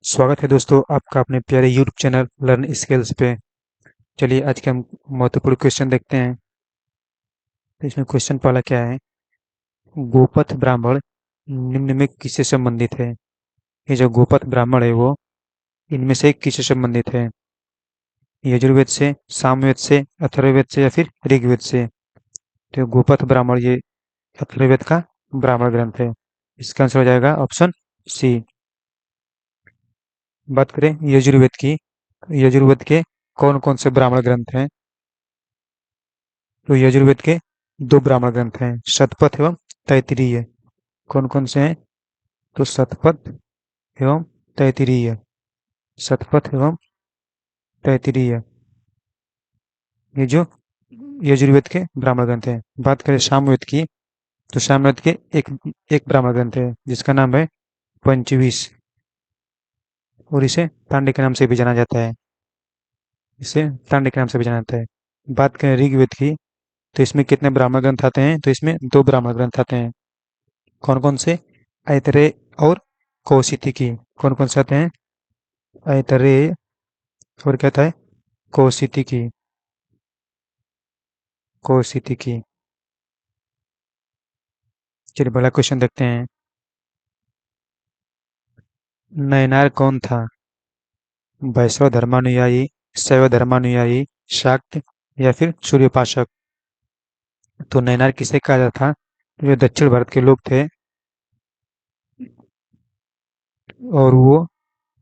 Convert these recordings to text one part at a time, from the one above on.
स्वागत है दोस्तों आपका अपने प्यारे यूट्यूब चैनल लर्न स्किल्स पे। चलिए आज के हम महत्वपूर्ण क्वेश्चन देखते हैं। तो इसमें क्वेश्चन पहला क्या है? गोपथ ब्राह्मण निम्न में किससे संबंधित है? ये जो गोपथ ब्राह्मण है वो इनमें से किससे संबंधित है? यजुर्वेद से, सामवेद से, अथर्ववेद से या फिर ऋग्वेद से? तो गोपथ ब्राह्मण ये अथर्ववेद का ब्राह्मण ग्रंथ है। इसका आंसर हो जाएगा ऑप्शन सी। बात करें यजुर्वेद की, यजुर्वेद के कौन कौन से ब्राह्मण ग्रंथ हैं? तो यजुर्वेद के दो ब्राह्मण ग्रंथ हैं, शतपथ एवं तैत्तिरीय। कौन कौन से हैं? तो शतपथ एवं तैत्तिरीय। शतपथ एवं तैत्तिरीय, ये जो यजुर्वेद के ब्राह्मण ग्रंथ हैं। बात करें सामवेद की, तो सामवेद के एक एक ब्राह्मण ग्रंथ है जिसका नाम है पंचविश, और इसे तांडे के नाम से भी जाना जाता है। इसे तांडे के नाम से भी जाना जाता है। बात करें ऋग्वेद की, तो इसमें कितने ब्राह्मण ग्रंथ आते हैं? तो इसमें दो ब्राह्मण ग्रंथ आते हैं। कौन कौन से? ऐतरेय और कौशिकी। कौन कौन से आते हैं? ऐतरेय और क्या था है? कौशिकी। कौशिकी। चलिए बड़ा क्वेश्चन देखते हैं। नयनार कौन था? वैष्णव धर्मानुयायी, शैव धर्मानुयायी, शाक्त या फिर सूर्योपासक? तो नयनार किसे कहा जाता था? जो दक्षिण भारत के लोग थे और वो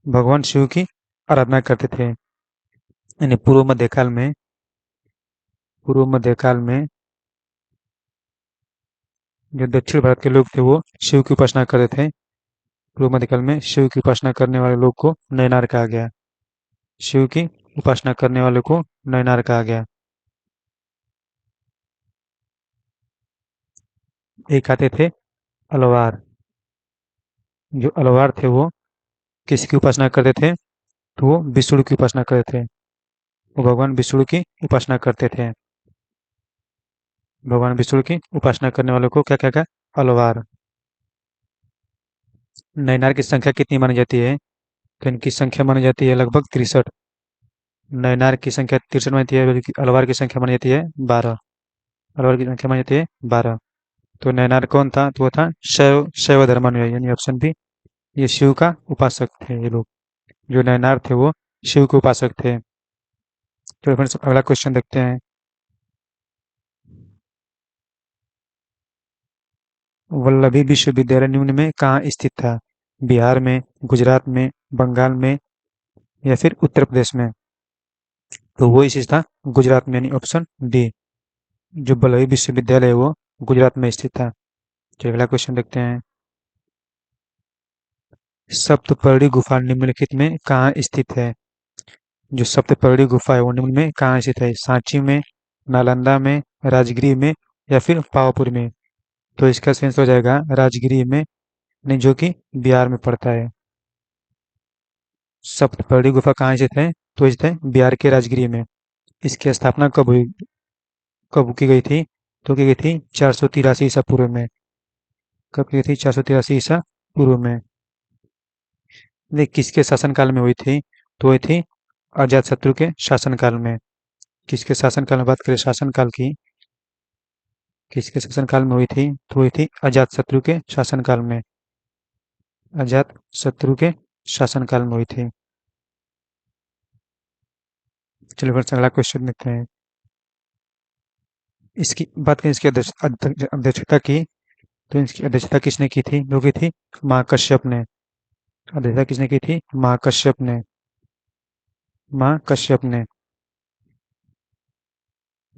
भगवान शिव की आराधना करते थे। यानी पूर्व मध्यकाल में जो दक्षिण भारत के लोग थे वो शिव की उपासना करते थे। पूर्व मध्यकाल में शिव की उपासना करने वाले लोग को नयनार कहा गया। शिव की उपासना करने वाले को नयनार कहा गया। एक आते थे अलवार। जो अलवार थे वो किसकी उपासना करते थे? तो वो विष्णु की उपासना करते थे। वो भगवान विष्णु की उपासना करते थे। भगवान विष्णु की उपासना करने वालों को क्या क्या क्या? अलवार। नयनार की संख्या कितनी मानी जाती है? तो इनकी संख्या मानी जाती है लगभग 63। नयनार की संख्या 63 मानी जाती है, बल्कि अलवार की संख्या मानी जाती है 12। अलवार की संख्या मानी जाती है 12। तो नयनार कौन था? तो वो था शैव शैव धर्मानुयायी, यानी ऑप्शन बी। ये शिव का उपासक थे ये लोग। जो नयनार थे वो शिव के उपासक थे। तो फ्रेंड्स अगला क्वेश्चन देखते हैं। वल्लभी विश्वविद्यालय निम्न में कहाँ स्थित था? बिहार में, गुजरात में, बंगाल में या फिर उत्तर प्रदेश में? तो वो स्थित था गुजरात में, यानी ऑप्शन डी। जो वल्लभी विश्वविद्यालय है वो गुजरात में स्थित था। चलिए अगला क्वेश्चन देखते हैं। सप्तपर्णी गुफा निम्नलिखित में कहाँ स्थित है? जो सप्तपर्णी गुफा है वो निम्न में कहाँ स्थित है? सांची में, नालंदा में, राजगिरी में या फिर पावापुर में? तो इसका सेंस हो जाएगा राजगिरी में, नहीं, जो कि बिहार में पड़ता है। सप्तपर्णी गुफा कहाँ स्थित है? तो स्थित है बिहार के राजगिरी में। इसकी स्थापना कब हुई, कब की गई थी? तो की गई थी 483 ईसा पूर्व में। कब की गई थी? 483 ईसा पूर्व में। ये किसके शासनकाल में हुई थी? तो हुई थी अजात शत्रु के शासनकाल में। किसके शासनकाल में? बात करें शासनकाल की, किसके शासनकाल में हुई थी? तो हुई थी अजात शत्रु के शासनकाल में। अजात शत्रु के शासनकाल में हुई थी। चलिए फिर से अगला क्वेश्चन देखते हैं। इसकी बात करें इसकी अध्यक्षता की, तो इसकी अध्यक्षता किसने की थी? जो की थी महाकश्यप ने। अध्यक्षता किसने की थी? महाकश्यप ने। महाकश्यप ने।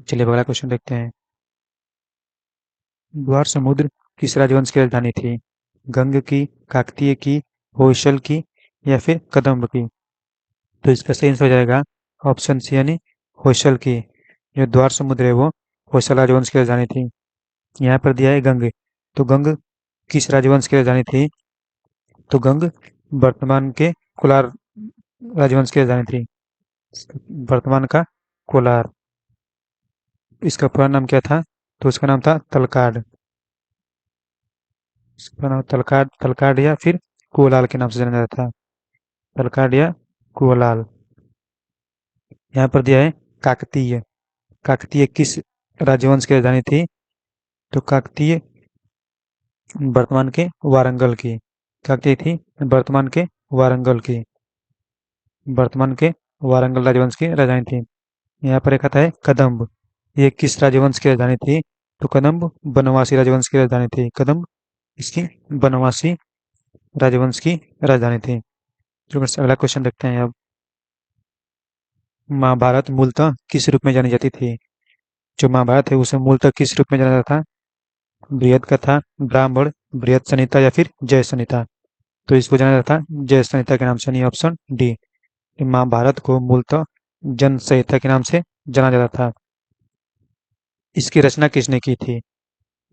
चलिए अगला क्वेश्चन देखते हैं। द्वार समुद्र किस राजवंश की राजधानी थी? गंग की, काकतीय की, होयसल की या फिर कदम्ब की? तो इसका सही आंसर हो जाएगा ऑप्शन सी, यानी होयसल की। जो द्वार समुद्र है वो होयसल राजवंश की राजधानी थी। यहाँ पर दिया है गंग। तो गंग किस राजवंश की राजधानी थी? तो गंग वर्तमान के कोलार राजवंश की राजधानी थी। वर्तमान का कोलार। इसका पूरा नाम क्या था? तो उसका नाम था तलकाड। इसका नाम तलकाड, तलकाड या फिर कोलार के नाम से जाना जाता था। तलकाड या कुहलाल। यहाँ पर दिया है काकतीय। काकतीय किस राजवंश की राजधानी थी? तो काकतीय वर्तमान के वारंगल की। काकतीय थी वर्तमान के वारंगल की। वर्तमान के वारंगल राजवंश की राजधानी थी। यहाँ पर एक आता है कदम्ब। ये किस राजवंश की राजधानी थी? तो कदम्ब बनवासी राजवंश की राजधानी थी। कदम्ब इसकी बनवासी राजवंश की राजधानी थी। जो अगला क्वेश्चन देखते हैं अब। महाभारत मूलतः किस रूप में जानी जाती थी? जो महाभारत है उसे मूलतः किस रूप में जाना जाता था? बृहद कथा, ब्राह्मण, बृहद संहिता या फिर जय संहिता? तो इसको जाना जाता था जय संहिता के नाम से, यानी ऑप्शन डी। महाभारत को मूलतः जन संहिता के नाम से जाना जाता था। इसकी रचना किसने की थी?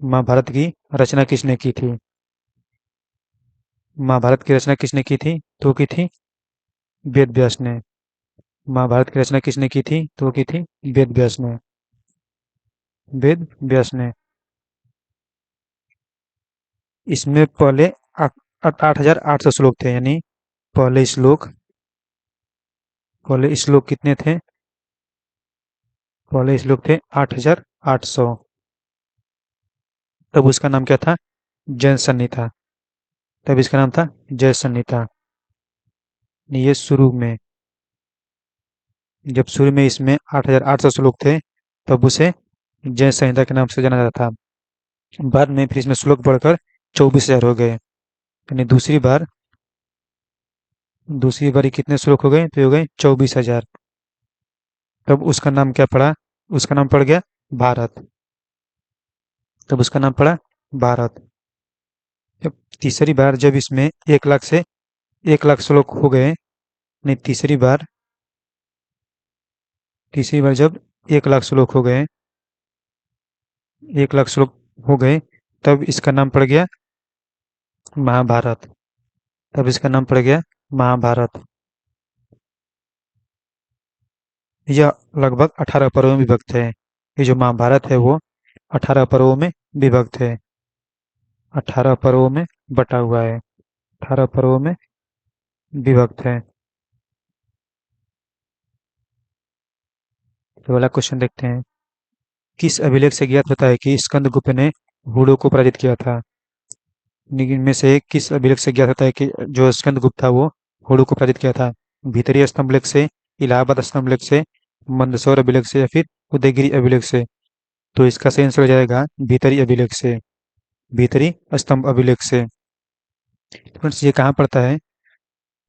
महाभारत की रचना किसने की थी? महाभारत की रचना किसने की थी? तो की थी वेद व्यास ने। महाभारत की रचना किसने की थी? तो की थी वेद व्यास ने। वेद व्यास ने। इसमें पहले 8,800 श्लोक थे, यानी पहले श्लोक पहले श्लोक कितने थे? पहले श्लोक थे 8,800। तब उसका नाम क्या था? जय संहिता। तब इसका नाम था जय संहिता। ये शुरू में, जब शुरू में इसमें 8,800 श्लोक थे तब उसे जय संहिता के नाम से जाना जाता था। बाद में फिर इसमें श्लोक बढ़कर 24,000 हो गए, यानी दूसरी बारी कितने श्लोक हो गए? तो हो गए 24,000। तब उसका नाम क्या पड़ा? उसका नाम पड़ गया भारत। तब उसका नाम पड़ा भारत। जब तीसरी बार जब इसमें 1 लाख श्लोक हो गए, नहीं, तीसरी बार जब 1 लाख श्लोक हो गए, 1 लाख श्लोक हो गए, तब इसका नाम पड़ गया महाभारत। तब इसका नाम पड़ गया महाभारत। यह लगभग 18 पर्वों में विभक्त है। ये जो महाभारत है वो 18 पर्वों में विभक्त है। 18 पर्वों में बटा हुआ है। 18 पर्वों में विभक्त है। तो अगला क्वेश्चन देखते हैं। किस अभिलेख से ज्ञात होता है कि स्कंदगुप्त ने हूणों को पराजित किया था? इनमें से किस अभिलेख से ज्ञात होता है कि जो स्कंदगुप्त था वो हूणों को पराजित किया था? भीतरी स्तंभ लेख से, इलाहाबाद स्तंभ लेख से, मंदसौर अभिलेख से या फिर उदयगिरी अभिलेख से? तो इसका सही आंसर हो जाएगा भीतरी अभिलेख से। भीतरी स्तंभ अभिलेख से। फ्रेंड्स, ये कहाँ पड़ता है?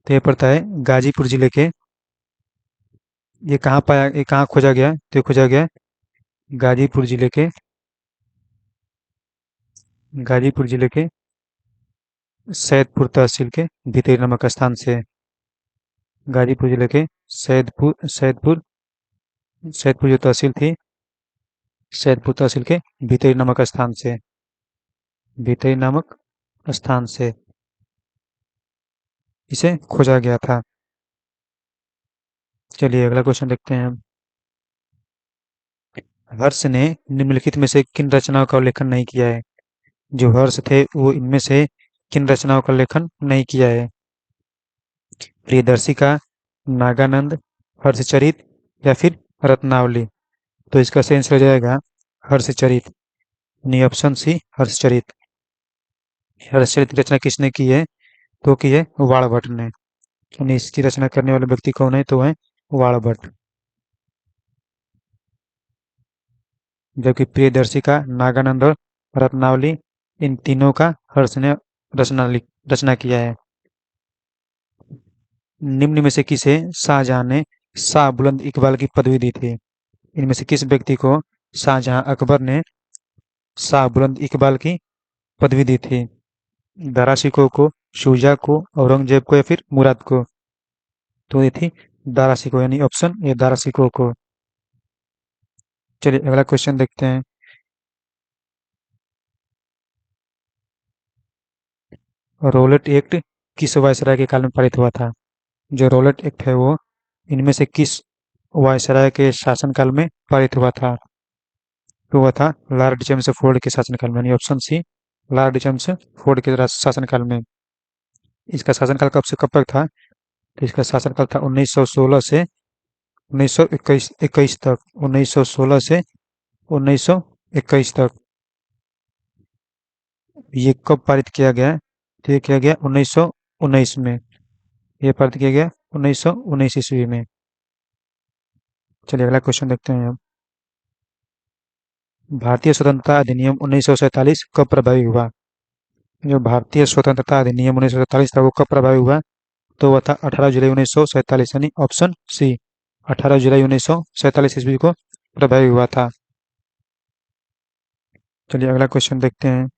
तो ये पड़ता है गाजीपुर जिले के। ये कहाँ खोजा गया? तो ये खोजा गया गाजीपुर जिले के गाजीपुर जिले के सैदपुर तहसील के भीतरी नामक स्थान से। गाजीपुर जिले के सैदपुर सैदपुर जो तहसील थी, सैदपुर तहसील के भीतरी नामक स्थान से। भीतरी नामक स्थान से इसे खोजा गया था। चलिए अगला क्वेश्चन देखते हैं हम। हर्ष ने निम्नलिखित में से किन रचनाओं का उल्लेखन नहीं किया है? जो हर्ष थे वो इनमें से किन रचनाओं का उल्लेखन नहीं किया है? प्रियदर्शिका, नागानंद, हर्षचरित या फिर रत्नावली? तो इसका सही आंसर हो जाएगा हर्षचरित, यानी ऑप्शन सी हर्षचरित। हर्षचरित की रचना किसने की है? तो की है वाणभट्ट ने। यानी इसकी रचना करने वाले व्यक्ति कौन है? तो है वाणभट्ट। जबकि प्रियदर्शिका, नागानंद और रत्नावली, इन तीनों का हर्ष ने रचना किया है। निम्न में से किसे शाहजहां ने शाह बुलंद इकबाल की पदवी दी थी? इनमें से किस व्यक्ति को शाहजहां अकबर ने शाह बुलंद इकबाल की पदवी दी थी? दारा शिकोह को, शुजा को, औरंगजेब को या फिर मुराद को? तो ये थी दारा शिकोह, यानी ऑप्शन ए दारा शिकोह को। चलिए अगला क्वेश्चन देखते हैं। रोलेट एक्ट किस वायसराय के काल में पारित हुआ था? जो रोलेट एक्ट है वो इनमें से किस वायसराय के शासनकाल में पारित हुआ था? तो वह था लॉर्ड चेम्सफोर्ड के शासनकाल में, यानी ऑप्शन सी लॉर्ड चेम्सफोर्ड के शासनकाल में। इसका शासनकाल कब से कब तक था? तो इसका शासनकाल था 1916 से 1921 तक। 1916 से 1921 तक। ये कब पारित किया गया? तो ये किया गया 1919 में। ये पारित किया गया 1919 ईस्वी में। चलिए अगला क्वेश्चन देखते हैं अब। भारतीय स्वतंत्रता अधिनियम 1947 कब प्रभावी हुआ? जो भारतीय स्वतंत्रता अधिनियम 1947 था वो कब प्रभावी हुआ? तो वह था 18 जुलाई 1947, यानी ऑप्शन सी, 18 जुलाई 1947 ईस्वी को प्रभावी हुआ था। चलिए अगला क्वेश्चन देखते हैं।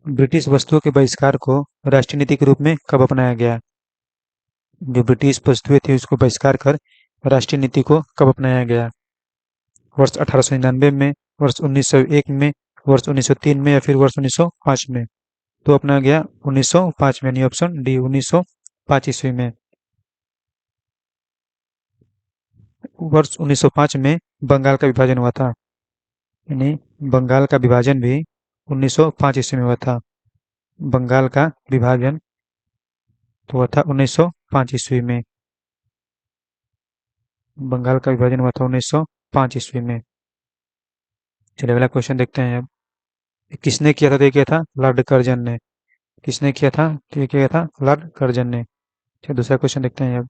ब्रिटिश वस्तुओं के बहिष्कार को राष्ट्रीय नीति के रूप में कब अपनाया गया? जो ब्रिटिश वस्तुएं थी उसको बहिष्कार कर राष्ट्रीय नीति को कब अपनाया गया? वर्ष 1899 में, वर्ष 1901 में, वर्ष 1903 में, या फिर वर्ष 1905 में? तो अपनाया गया 1905 में, यानी ऑप्शन डी, 1905 ईस्वी में। वर्ष 1905 में बंगाल का विभाजन हुआ था, यानी बंगाल का विभाजन भी 1905 ईस्वी में हुआ था। बंगाल का विभाजन तो हुआ था 1905 ईस्वी में। बंगाल का विभाजन हुआ था 1905 ईस्वी में। चलिए अगला क्वेश्चन देखते हैं अब। किसने किया था? तो ये किया था लॉर्ड कर्जन ने। किसने किया था? तो ये किया था लॉर्ड कर्जन ने। चलिए दूसरा क्वेश्चन देखते हैं अब।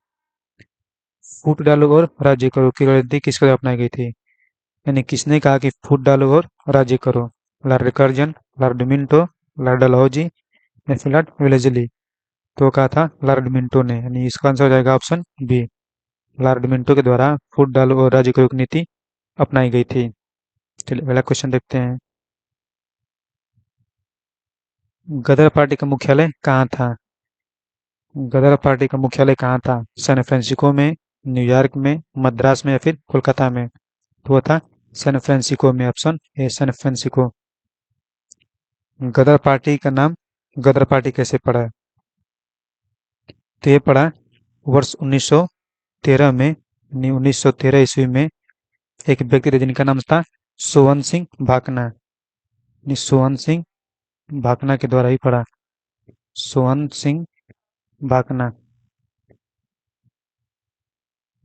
फूट डालो और राज्य करो की रणनीति किसके द्वारा अपनाई गई थी? यानी किसने कहा कि फूट डालो और राज्य करो? Lord Curzon, Lord Minto, Lord Dalhousie, या फिर लॉर्ड वेलेस्ली? तो कहा था लॉर्ड मिंटो ने, यानी इसका आंसर हो जाएगा ऑप्शन बी। लॉर्ड मिंटो के द्वारा फूट डालो और राज्य करो की नीति अपनाई गई थी। चलिए अगला क्वेश्चन देखते हैं। गदर पार्टी का मुख्यालय कहाँ था? गदर पार्टी का मुख्यालय कहाँ था? सैन फ्रांसिस्को में, न्यूयॉर्क में, मद्रास में, या फिर कोलकाता में? तो वो था सैन फ्रांसिस्को में, option A, San Francisco. Ghadar party का नाम गदर पार्टी कैसे पड़ा? तो ये पड़ा वर्ष 1913 में, 1913 ईस्वी में एक व्यक्ति थे जिनका नाम था सोवन सिंह भाकना। सोवन सिंह भाकना के द्वारा ही पड़ा। सोवन सिंह भाकना।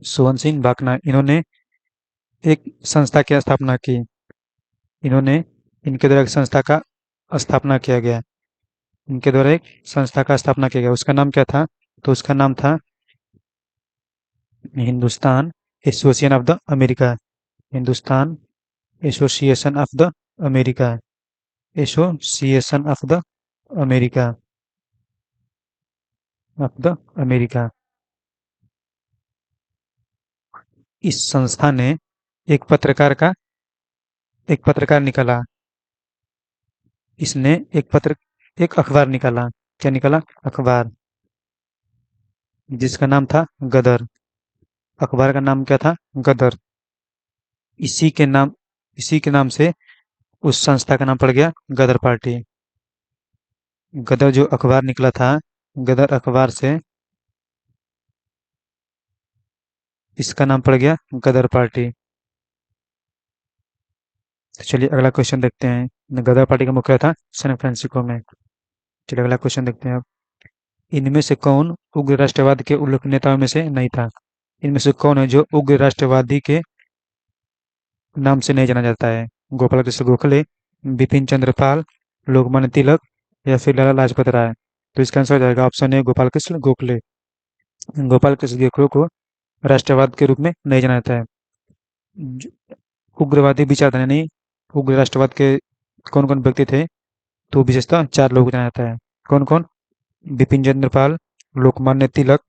सोवन सिंह भाकना, इन्होंने एक संस्था की स्थापना की। इन्होंने इनके द्वारा एक संस्था का स्थापना किया गया। इनके द्वारा एक संस्था का स्थापना किया गया। उसका नाम क्या था? तो उसका नाम था Hindustan association of the America. Hindustan association of the America. Association of the America. Of the America. इस संस्था ने एक पत्रकार का एक पत्रकार निकाला। इसने एक अखबार निकाला। क्या निकाला? अखबार, जिसका नाम था गदर। अखबार का नाम क्या था? गदर। इसी के नाम इसी के नाम से उस संस्था का नाम पड़ गया गदर पार्टी। गदर जो अखबार निकला था, गदर अखबार से इसका नाम पड़ गया गदर पार्टी। तो चलिए अगला क्वेश्चन देखते हैं। गदर पार्टी का मुख्यालय था सैन फ्रांसिस्को में। चलिए अगला क्वेश्चन देखते हैं अब। इनमें से कौन उग्र राष्ट्रवाद के उल्लेखनीय नेताओं में से नहीं था? इनमें से कौन है जो उग्र राष्ट्रवादी के नाम से नहीं जाना जाता है? गोपाल कृष्ण गोखले, बिपिन चंद्र पाल, लोकमान्य तिलक, या फिर लाला लाजपत राय? तो इसका आंसर हो जाएगा ऑप्शन ए, गोपाल कृष्ण गोखले। गोपाल कृष्ण गोखले को राष्ट्रवाद के रूप में नहीं जाना जाता है। उग्रवादी विचारधारा नहीं, उग्र राष्ट्रवाद के कौन कौन व्यक्ति थे? तो विशेषतः चार लोग जाना जाता है। कौन कौन? बिपिन चंद्र पाल, लोकमान्य तिलक,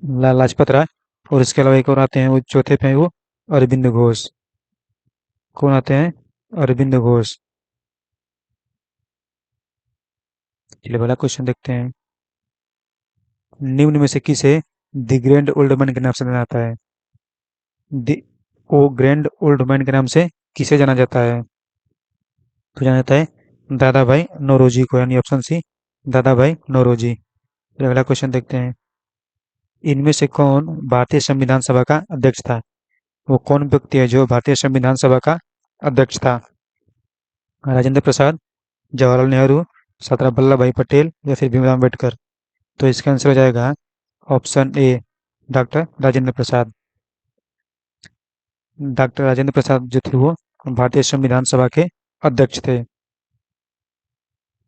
लाला लाजपत राय, और इसके अलावा एक और आते हैं, वो चौथे पे है, वो अरविंद घोष। कौन आते हैं? अरविंद घोष। चलिए पहला क्वेश्चन देखते हैं। निम्न में से किसे द ग्रैंड ओल्ड मैन के नाम से जाना जाता है? The oh grand old man के नाम से किसे जाना जाता है? तो जाना जाता है दादा भाई नौरोजी को, यानी ऑप्शन सी, दादा भाई नौरोजी। फिर अगला क्वेश्चन देखते हैं। इनमें से कौन भारतीय संविधान सभा का अध्यक्ष था? वो कौन व्यक्ति है जो भारतीय संविधान सभा का अध्यक्ष था? राजेंद्र प्रसाद, जवाहरलाल नेहरू, सरदार वल्लभ भाई पटेल या फिर भीमराव अम्बेडकर। तो इसका आंसर हो जाएगा option A, doctor Rajendra Prasad. Doctor Rajendra Prasad जो थे वो भारतीय संविधान सभा के अध्यक्ष थे।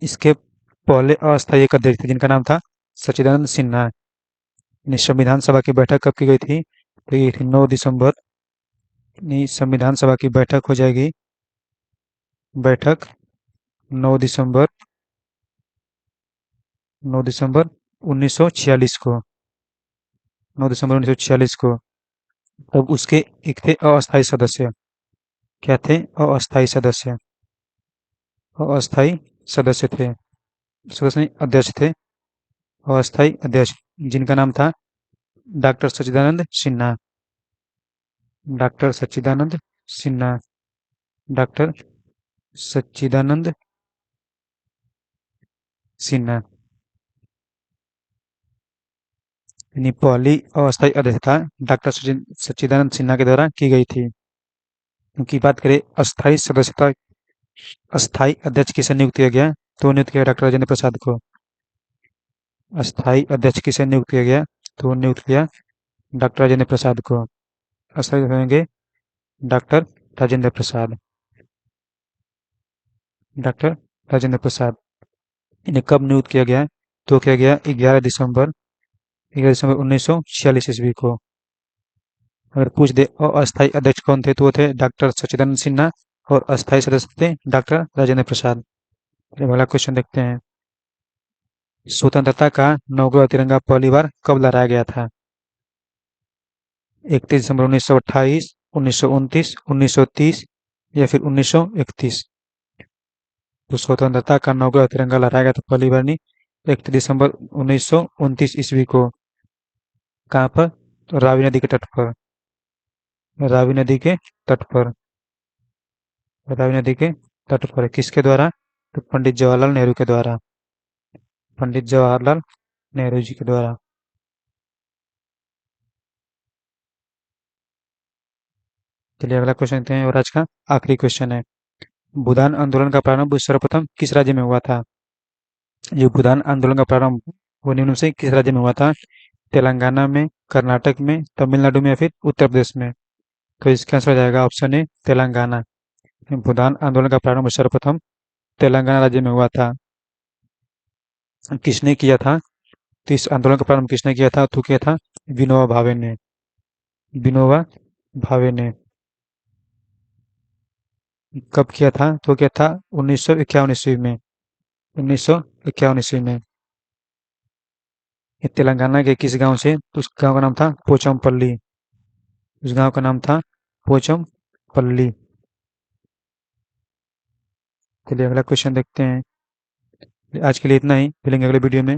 इसके पहले अस्थायी एक अध्यक्ष थे जिनका नाम था सच्चिदानंद सिन्हा। संविधान सभा की बैठक कब की गई थी? तो ये थी 9 दिसंबर। संविधान सभा की बैठक हो जाएगी, बैठक 9 दिसंबर, 9 दिसंबर 1946 को, 9 दिसंबर 1946 को। तब उसके एक थे अस्थायी सदस्य। क्या थे? अस्थायी सदस्य। अस्थायी सदस्य थे, सदस्य नहीं, अध्यक्ष थे। अस्थायी अध्यक्ष जिनका नाम था डॉक्टर सच्चिदानंद सिन्हा। डॉक्टर सच्चिदानंद सिन्हा। डॉक्टर सच्चिदानंद सिन्हा। यानी पहली अस्थायी अध्यक्षता डॉक्टर सच्चिदानंद सिन्हा के द्वारा की गई थी। उनकी बात करें अस्थायी सदस्यता, अस्थायी अध्यक्ष किसे नियुक्त किया गया? तो नियुक्त किया डॉक्टर राजेंद्र प्रसाद को। अस्थायी अध्यक्ष किसे नियुक्त किया गया? तो नियुक्त किया डॉक्टर राजेंद्र प्रसाद को। अस्थायी होंगे डॉक्टर राजेंद्र प्रसाद। डॉक्टर राजेंद्र प्रसाद। इन्हें कब नियुक्त किया गया? तो किया गया 11 दिसंबर 1946 ईस्वी को। अगर पूछ दे अस्थायी अध्यक्ष कौन थे, तो वो थे डॉक्टर सच्चिदानंद सिन्हा, और अस्थायी सदस्य थे डॉक्टर राजेंद्र प्रसाद। अगला क्वेश्चन देखते हैं। स्वतंत्रता का 9वां तिरंगा पहली बार कब लहराया गया था? 31 दिसंबर 1928, 1929, 1930 या फिर 1931। तो स्वतंत्रता का 9वां तिरंगा लहराया गया था पहली बार नहीं, 31 दिसंबर 1929 ईस्वी को। कहाँ पर? तो रावी नदी के तट पर। रावी नदी के तट पर। रावी नदी के तट पर किसके द्वारा? तो पंडित जवाहरलाल नेहरू के द्वारा। पंडित जवाहरलाल नेहरू जी के द्वारा। चलिए अगला क्वेश्चन देखते हैं, और आज का आखिरी क्वेश्चन है। भूदान आंदोलन का प्रारंभ सर्वप्रथम किस राज्य में हुआ था? जो भूदान आंदोलन का प्रारंभ वो निम्न में से किस राज्य में हुआ था? तेलंगाना में, कर्नाटक में, तमिलनाडु में या फिर उत्तर प्रदेश में। तो इसका आंसर हो जाएगा ऑप्शन ए, तेलंगाना। भूदान आंदोलन का प्रारंभ सर्वप्रथम तेलंगाना राज्य में हुआ था। किसने किया था? तो इस आंदोलन का प्रारंभ किसने किया था? तो किया था विनोबा भावे ने। विनोबा भावे ने। कब किया था? तो किया था 1951 ईस्वी में। 1951 ईस्वी में। ये तेलंगाना के किस गांव से? तो उस गांव का नाम था पोचमपल्ली। उस गांव का नाम था पोचमपल्ली। चलिए अगला क्वेश्चन देखते हैं। आज के लिए इतना ही, मिलेंगे अगले वीडियो में।